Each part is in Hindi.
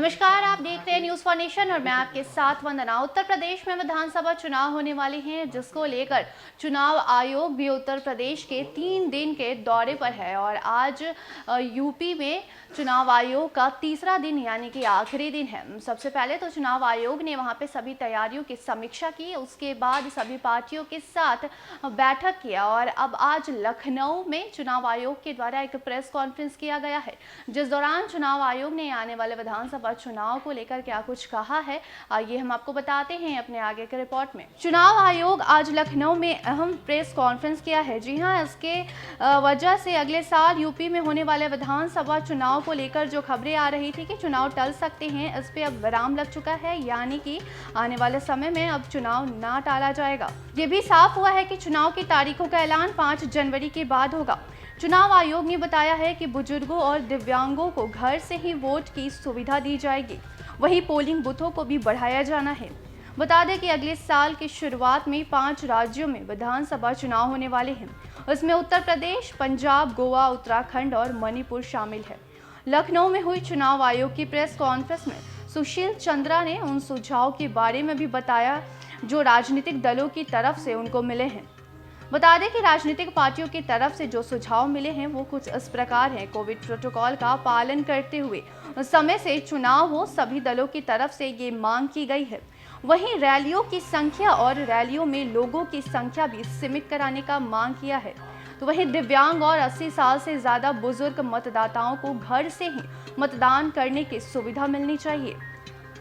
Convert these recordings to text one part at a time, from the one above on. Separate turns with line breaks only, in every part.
नमस्कार, आप देख रहे हैं न्यूज फॉर नेशन और मैं आपके साथ वंदना। उत्तर प्रदेश में विधानसभा चुनाव होने वाले हैं, जिसको लेकर चुनाव आयोग भी उत्तर प्रदेश के 3 दिन के दौरे पर है और आज यूपी में चुनाव आयोग का तीसरा दिन यानी कि आखिरी दिन है। सबसे पहले तो चुनाव आयोग ने वहां पे सभी तैयारियों की समीक्षा की, उसके बाद सभी पार्टियों के साथ बैठक किया और अब आज लखनऊ में चुनाव आयोग के द्वारा एक प्रेस कॉन्फ्रेंस किया गया है, जिस दौरान चुनाव आयोग ने आने वाले विधानसभा चुनाव को लेकर क्या कुछ कहा है, आइए हम आपको बताते हैं अपने आगे के रिपोर्ट में। चुनाव आयोग आज लखनऊ में अहम प्रेस कॉन्फ्रेंस किया है। जी हां, इसके वजह से अगले साल यूपी में होने वाले विधानसभा चुनाव को लेकर जो खबरें आ रही थी कि चुनाव टल सकते हैं, इस पे अब विराम लग चुका है, यानी कि आने वाले समय में अब चुनाव ना टाला जाएगा। ये भी साफ हुआ है कि चुनाव की तारीखों का ऐलान 5 जनवरी के बाद होगा। चुनाव आयोग ने बताया है कि बुजुर्गों और दिव्यांगों को घर से ही वोट की सुविधा दी जाएगी, वहीं पोलिंग बूथों को भी बढ़ाया जाना है। बता दें कि अगले साल की शुरुआत में 5 राज्यों में विधानसभा चुनाव होने वाले हैं। इसमें उत्तर प्रदेश, पंजाब, गोवा, उत्तराखंड और मणिपुर शामिल है। लखनऊ में हुई चुनाव आयोग की प्रेस कॉन्फ्रेंस में सुशील चंद्रा ने उन सुझाव के बारे में भी बताया जो राजनीतिक दलों की तरफ से उनको मिले हैं। बता दें कि राजनीतिक पार्टियों की तरफ से जो सुझाव मिले हैं वो कुछ इस प्रकार हैं। कोविड प्रोटोकॉल का पालन करते हुए समय से चुनाव हो, सभी दलों की तरफ से ये मांग की गई है। वहीं रैलियों की संख्या और रैलियों में लोगों की संख्या भी सीमित कराने का मांग किया है। तो वहीं दिव्यांग और 80 साल से ज्यादा बुजुर्ग मतदाताओं को घर से ही मतदान करने की सुविधा मिलनी चाहिए।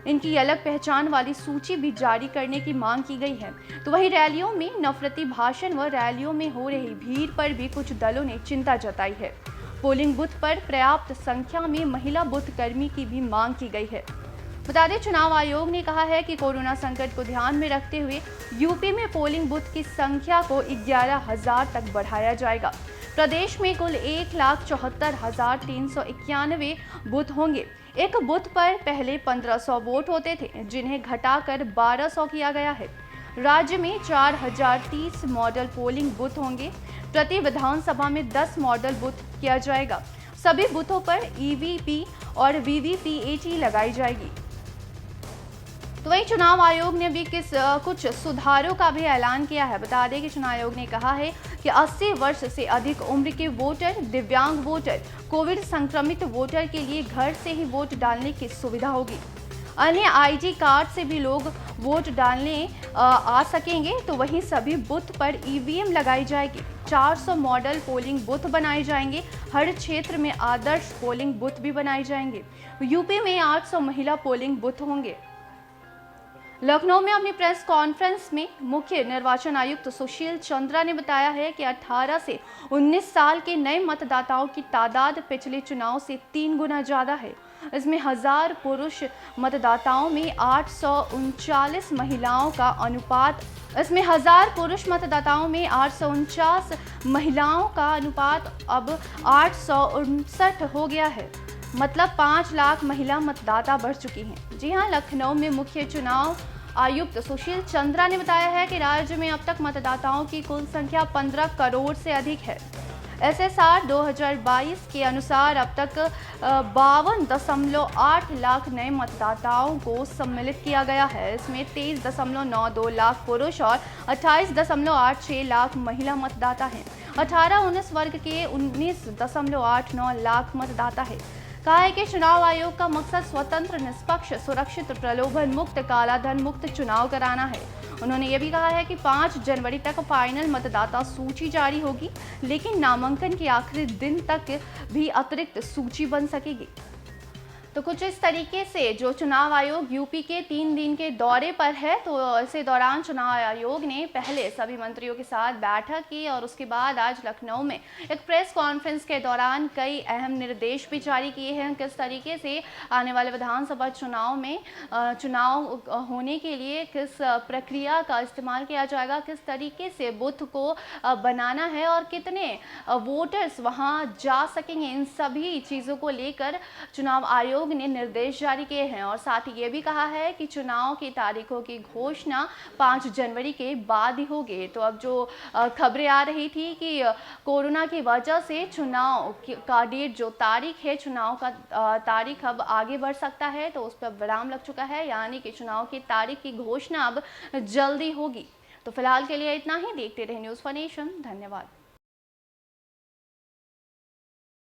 इनकी अलग पहचान वाली सूची भी जारी करने की मांग की गई है। तो वहीं रैलियों में नफरती भाषण व रैलियों में हो रही भीड़ पर भी कुछ दलों ने चिंता जताई है। पोलिंग बूथ पर पर्याप्त संख्या में महिला बूथ कर्मी की भी मांग की गई है। बता दें, चुनाव आयोग ने कहा है कि कोरोना संकट को ध्यान में रखते हुए यूपी में पोलिंग बूथ की संख्या को 11,000 तक बढ़ाया जाएगा। प्रदेश में कुल 1,74,391 बूथ होंगे। एक बूथ पर पहले 1500 वोट होते थे, जिन्हें घटाकर 1200 किया गया है। राज्य में 4,030 मॉडल पोलिंग बूथ होंगे। प्रति विधानसभा में 10 मॉडल बूथ किया जाएगा। सभी बूथों पर ईवीपी और वीवीपीएटी लगाई जाएगी। तो वहीं चुनाव आयोग ने भी कुछ सुधारों का भी ऐलान किया है। बता दें कि चुनाव आयोग ने कहा है कि 80 वर्ष से अधिक उम्र के वोटर, दिव्यांग वोटर, कोविड संक्रमित वोटर के लिए घर से ही वोट डालने की सुविधा होगी। अन्य आईडी कार्ड से भी लोग वोट डालने आ सकेंगे। तो वहीं सभी बूथ पर ईवीएम लगाई जाएगी। 400 मॉडल पोलिंग बूथ बनाए जाएंगे। हर क्षेत्र में आदर्श पोलिंग बूथ भी बनाए जाएंगे। यूपी में 800 महिला पोलिंग बूथ होंगे। लखनऊ में अपनी प्रेस कॉन्फ्रेंस में मुख्य निर्वाचन आयुक्त सुशील चंद्रा ने बताया है कि 18 से 19 साल के नए मतदाताओं की तादाद पिछले चुनाव से 3 गुना ज्यादा है। इसमें 1000 पुरुष मतदाताओं में 839 महिलाओं का अनुपात अब 859 हो गया है। मतलब 5 लाख महिला मतदाता बढ़ चुकी हैं। जी हां, लखनऊ में मुख्य चुनाव आयुक्त सुशील चंद्रा ने बताया है कि राज्य में अब तक मतदाताओं की कुल संख्या 15 करोड़ से अधिक है। एसएसआर 2022 के अनुसार अब तक 52.8 लाख नए मतदाताओं को सम्मिलित किया गया है। इसमें 23.92 लाख पुरुष और 28.86 लाख महिला मतदाता हैं। 18-19 वर्ग के 19.89 लाख मतदाता है। कहा है कि चुनाव आयोग का मकसद स्वतंत्र, निष्पक्ष, सुरक्षित, प्रलोभन मुक्त, कालाधन मुक्त चुनाव कराना है। उन्होंने ये भी कहा है कि 5 जनवरी तक फाइनल मतदाता सूची जारी होगी, लेकिन नामांकन के आखिरी दिन तक भी अतिरिक्त सूची बन सकेगी। तो कुछ इस तरीके से जो चुनाव आयोग यूपी के 3 दिन के दौरे पर है, तो इसी दौरान चुनाव आयोग ने पहले सभी मंत्रियों के साथ बैठक की और उसके बाद आज लखनऊ में एक प्रेस कॉन्फ्रेंस के दौरान कई अहम निर्देश भी जारी किए हैं। किस तरीके से आने वाले विधानसभा चुनाव में चुनाव होने के लिए किस प्रक्रिया का इस्तेमाल किया जाएगा, किस तरीके से बूथ को बनाना है और कितने वोटर्स वहां जा सकेंगे, इन सभी चीज़ों को लेकर चुनाव आयोग आयोग ने निर्देश जारी किए हैं और साथ ही ये भी कहा है कि चुनाव की तारीखों की घोषणा 5 जनवरी के बाद ही होगी। तो अब जो खबरें आ रही थी कि कोरोना की वजह से चुनाव का डेट, जो तारीख है चुनाव का तारीख अब आगे बढ़ सकता है, तो उस पर विराम लग चुका है, यानी कि चुनाव की तारीख की घोषणा अब जल्दी होगी। तो फिलहाल के लिए इतना ही। देखते रहे न्यूज़ फॉर नेशन। धन्यवाद।